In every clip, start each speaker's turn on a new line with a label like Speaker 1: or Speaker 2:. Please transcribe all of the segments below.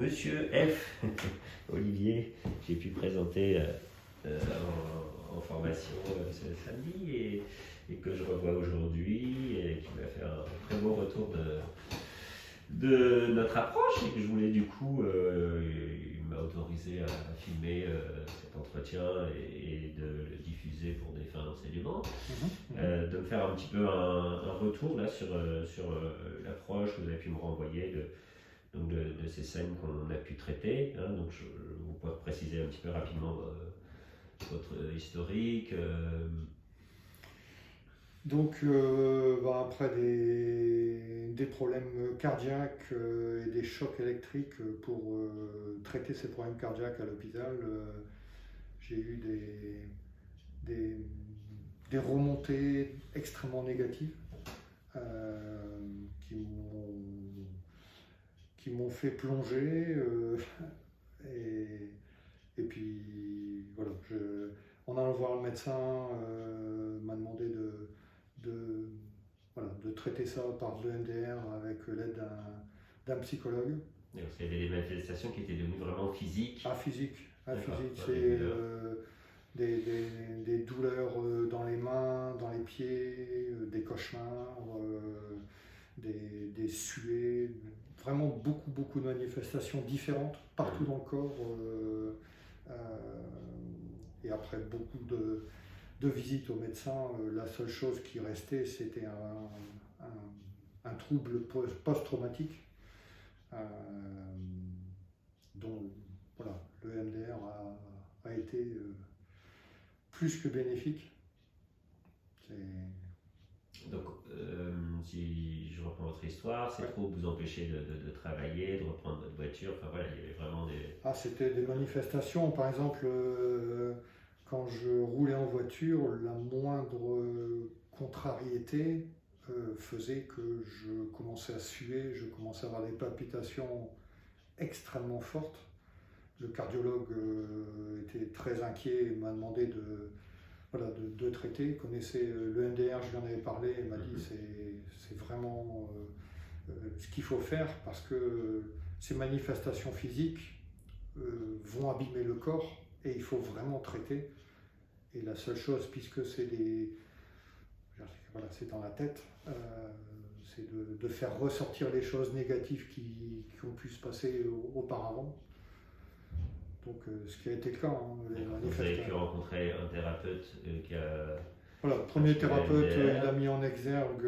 Speaker 1: Monsieur F, Olivier, j'ai pu présenter en formation ce samedi et que je revois aujourd'hui et qui m'a fait un très beau retour de notre approche et que je voulais du coup, il m'a autorisé à filmer cet entretien et de le diffuser pour des fins d'enseignement, de me faire un petit peu un retour là sur l'approche que vous avez pu me renvoyer de ces scènes qu'on a pu traiter. Donc je vous peux préciser un petit peu rapidement votre historique.
Speaker 2: Donc, après des problèmes cardiaques et des chocs électriques pour traiter ces problèmes cardiaques à l'hôpital, j'ai eu des remontées extrêmement négatives qui m'ont fait plonger. Et puis, voilà, en allant voir le médecin, m'a demandé de traiter ça par l'EMDR avec l'aide d'un psychologue.
Speaker 1: Donc il y avait des manifestations qui étaient devenues vraiment physiques.
Speaker 2: Physique. C'est des douleurs dans les mains, dans les pieds, des cauchemars, des suées, vraiment beaucoup de manifestations différentes partout dans le corps. Et après beaucoup de visites au médecin, la seule chose qui restait, c'était un trouble post-traumatique dont voilà, le MDR a été plus que bénéfique.
Speaker 1: Donc, si je reprends votre histoire, c'est trop vous empêcher de travailler, de reprendre votre voiture. Enfin voilà, il y avait vraiment des.
Speaker 2: C'était des manifestations. Par exemple, quand je roulais en voiture, la moindre contrariété faisait que je commençais à suer, je commençais à avoir des palpitations extrêmement fortes. Le cardiologue était très inquiet et m'a demandé de traiter. Il connaissait le MDR, je lui en avais parlé, il m'a dit c'est vraiment ce qu'il faut faire parce que ces manifestations physiques vont abîmer le corps et il faut vraiment traiter. Et la seule chose, puisque c'est dans la tête, c'est de faire ressortir les choses négatives qui ont pu se passer auparavant. Donc, ce qui a été le cas.
Speaker 1: Vous avez pu rencontrer un thérapeute qui a.
Speaker 2: Voilà, le premier thérapeute, il a mis en exergue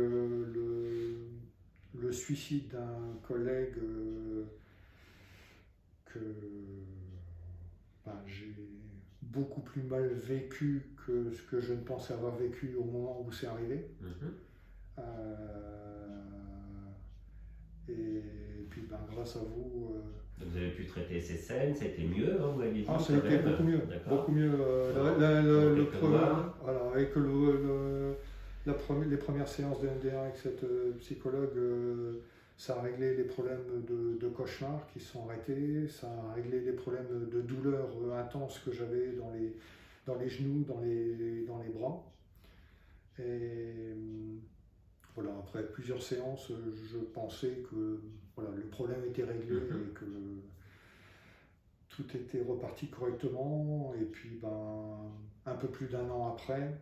Speaker 2: le suicide d'un collègue que j'ai beaucoup plus mal vécu que ce que je ne pensais avoir vécu au moment où c'est arrivé. Et puis grâce à vous.
Speaker 1: Vous avez pu traiter ces scènes, c'était mieux, vous m'avez dit.
Speaker 2: Ça a été beaucoup mieux. Beaucoup mieux. Avec les premières séances de MDR avec cette psychologue, ça a réglé les problèmes de cauchemars qui se sont arrêtés, ça a réglé les problèmes de douleurs intenses que j'avais dans les genoux, dans les bras. Et voilà, après plusieurs séances, je pensais que le problème était réglé et que tout était reparti correctement. Et puis un peu plus d'1 an après,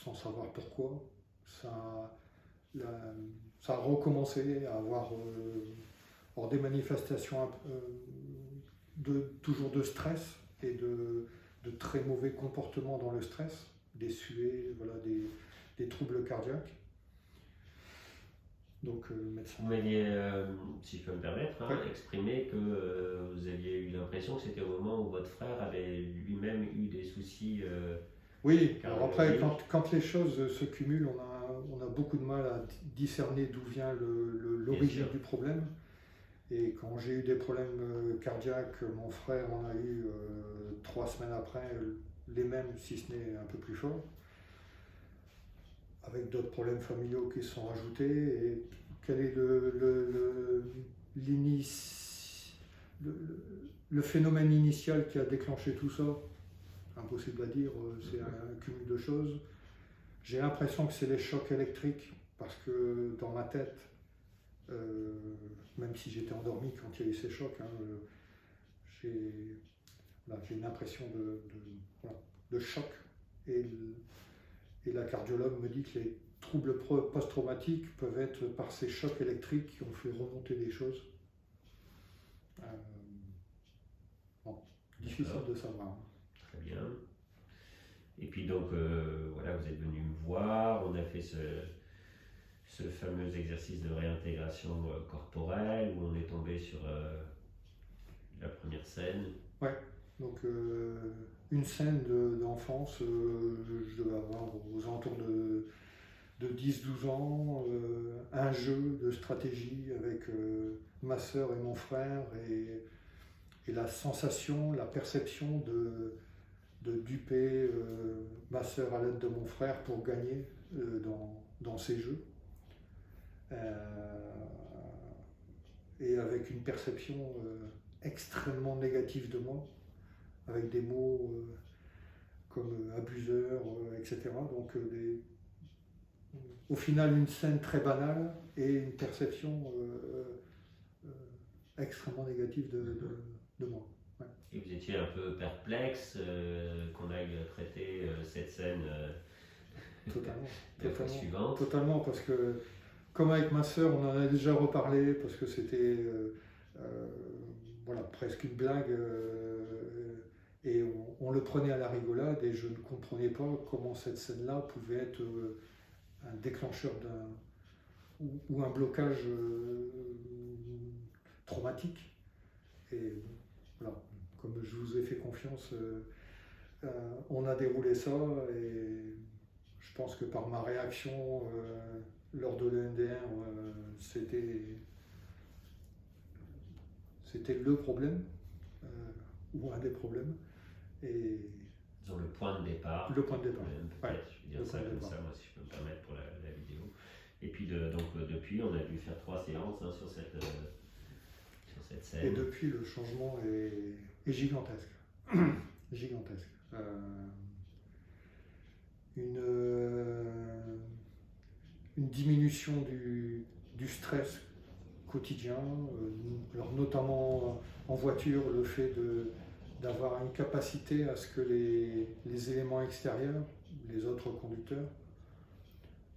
Speaker 2: sans savoir pourquoi, ça a recommencé à avoir des manifestations toujours de stress et de très mauvais comportements dans le stress, des suées, des troubles cardiaques. Donc, médecin.
Speaker 1: Vous m'aviez, si je peux me permettre, exprimé que vous aviez eu l'impression que c'était au moment où votre frère avait lui-même eu des soucis.
Speaker 2: Oui, alors après, quand les choses se cumulent, on a beaucoup de mal à discerner d'où vient l'origine du problème. Et quand j'ai eu des problèmes cardiaques, mon frère en a eu 3 semaines après, les mêmes, si ce n'est un peu plus fort, avec d'autres problèmes familiaux qui se sont rajoutés. Et quel est le phénomène initial qui a déclenché tout ça? Impossible à dire, c'est un cumul de choses. J'ai l'impression que c'est les chocs électriques, parce que dans ma tête, même si j'étais endormi quand il y a eu ces chocs, hein, j'ai une impression de choc. Et la cardiologue me dit que les troubles post-traumatiques peuvent être par ces chocs électriques qui ont fait remonter des choses. Difficile de savoir.
Speaker 1: Très bien. Et puis donc, voilà, vous êtes venu me voir, on a fait ce fameux exercice de réintégration corporelle où on est tombé sur la première scène.
Speaker 2: Ouais, donc une scène d'enfance, je devais avoir aux alentours de 10-12 ans, un jeu de stratégie avec ma sœur et mon frère et la sensation, la perception de duper ma sœur à l'aide de mon frère pour gagner dans ces jeux. Et avec une perception extrêmement négative de moi, avec des mots comme abuseur, etc. Donc au final une scène très banale et une perception extrêmement négative de moi. Ouais.
Speaker 1: Et vous étiez un peu perplexe qu'on aille traiter cette scène la fois suivante.
Speaker 2: Totalement, parce que comme avec ma sœur, on en a déjà reparlé, parce que c'était voilà, presque une blague, et on le prenait à la rigolade, et je ne comprenais pas comment cette scène-là pouvait être un déclencheur ou un blocage traumatique. Et voilà, comme je vous ai fait confiance, on a déroulé ça, et je pense que par ma réaction lors de l'EMDR, c'était le problème, ou un des problèmes. Et
Speaker 1: disons le point de départ.
Speaker 2: Le point de départ.
Speaker 1: Ouais, je vais dire ça comme ça, moi, si je peux me permettre pour la vidéo. Et puis donc depuis, on a dû faire 3 séances hein, sur cette scène.
Speaker 2: Et depuis, le changement est gigantesque. Gigantesque. Une diminution du stress quotidien, alors notamment en voiture, le fait d'avoir une capacité à ce que les éléments extérieurs, les autres conducteurs,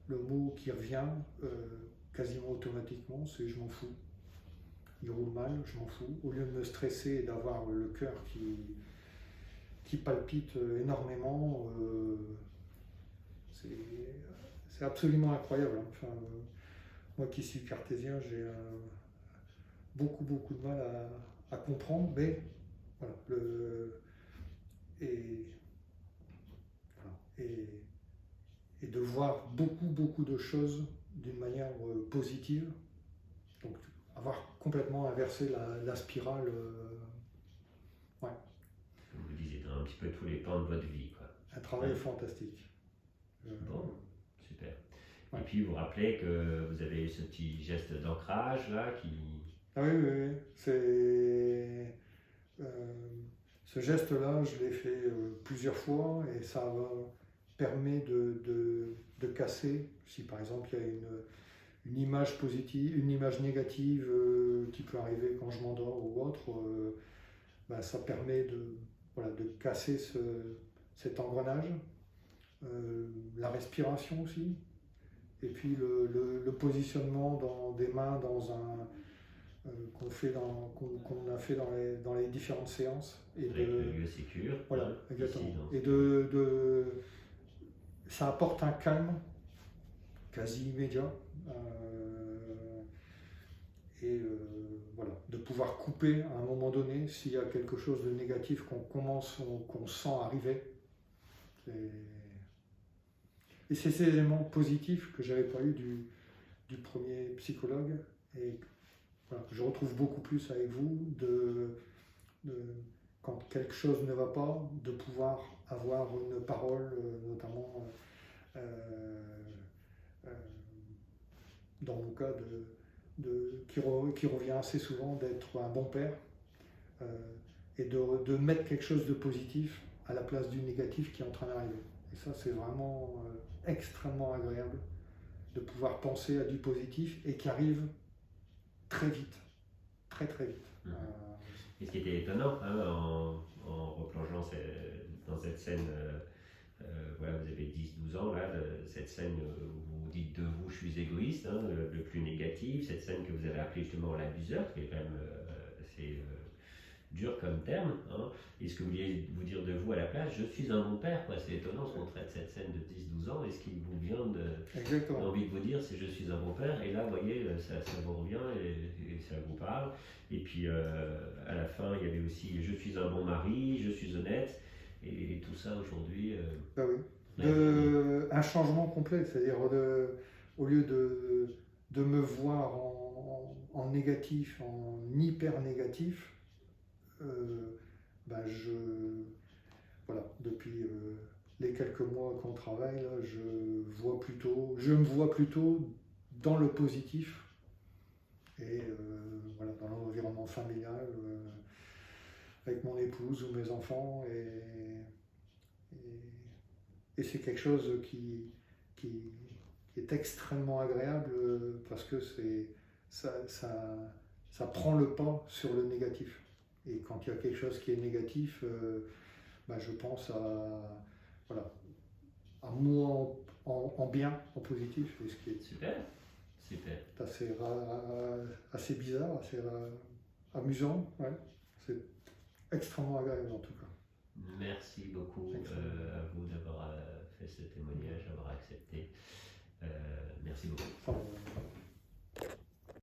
Speaker 2: le mot qui revient quasiment automatiquement, c'est je m'en fous. Il roule mal, je m'en fous. Au lieu de me stresser et d'avoir le cœur qui palpite énormément, c'est absolument incroyable. Enfin, moi qui suis cartésien, j'ai beaucoup de mal à comprendre, mais voilà, et de voir beaucoup de choses d'une manière positive. Donc avoir complètement inversé la spirale. Ouais.
Speaker 1: Vous disiez dans un petit peu tous les pans de votre vie, quoi.
Speaker 2: Un travail fantastique.
Speaker 1: Bon, super.
Speaker 2: Ouais.
Speaker 1: Et puis vous rappelez que vous avez eu ce petit geste d'ancrage là qui...
Speaker 2: Ah oui. C'est ce geste-là, je l'ai fait plusieurs fois et ça permet de casser. Si par exemple il y a une image positive, une image négative qui peut arriver quand je m'endors ou autre, ça permet de casser cet engrenage. La respiration aussi, et puis le positionnement des mains dans un qu'on a fait dans les différentes séances, et
Speaker 1: avec le lieu sécure.
Speaker 2: Voilà,
Speaker 1: hein,
Speaker 2: exactement.
Speaker 1: Ici,
Speaker 2: Et ça apporte un calme quasi immédiat, voilà, de pouvoir couper à un moment donné s'il y a quelque chose de négatif qu'on sent arriver. Et c'est ces éléments positifs que j'avais pas eu du premier psychologue, et voilà, je retrouve beaucoup plus avec vous, quand quelque chose ne va pas, de pouvoir avoir une parole, notamment dans mon cas, qui revient assez souvent, d'être un bon père, et de mettre quelque chose de positif à la place du négatif qui est en train d'arriver. Et ça, c'est vraiment extrêmement agréable de pouvoir penser à du positif et qui arrive très vite, très très vite.
Speaker 1: Et ce qui était étonnant, hein, en replongeant dans cette scène, voilà, vous avez 10-12 ans, là, cette scène où vous dites de vous, je suis égoïste, hein, le plus négatif, cette scène que vous avez appelée justement l'abuseur, qui est quand même assez dur comme terme, hein. Et ce que vous vouliez vous dire de vous à la place, je suis un bon père, quoi. C'est étonnant ce qu'on traite cette scène de 10-12 ans, et ce qui vous vient d'envie de vous dire, c'est je suis un bon père, et là, vous voyez, ça vous revient, et ça vous parle. Et puis à la fin, il y avait aussi je suis un bon mari, je suis honnête, et tout ça aujourd'hui.
Speaker 2: Ben oui. Un changement complet, c'est-à-dire au lieu de me voir en négatif, en hyper négatif, ben voilà, depuis les quelques mois qu'on travaille, là, je me vois plutôt dans le positif et voilà, dans l'environnement familial, avec mon épouse ou mes enfants, et c'est quelque chose qui est extrêmement agréable parce que ça prend le pas sur le négatif. Et quand il y a quelque chose qui est négatif, ben je pense voilà, à moi en bien, en positif, et ce qui est
Speaker 1: super, super.
Speaker 2: Assez bizarre, assez amusant. Ouais. C'est extrêmement agréable en tout cas.
Speaker 1: Merci beaucoup à vous d'avoir fait ce témoignage, d'avoir accepté. Merci beaucoup.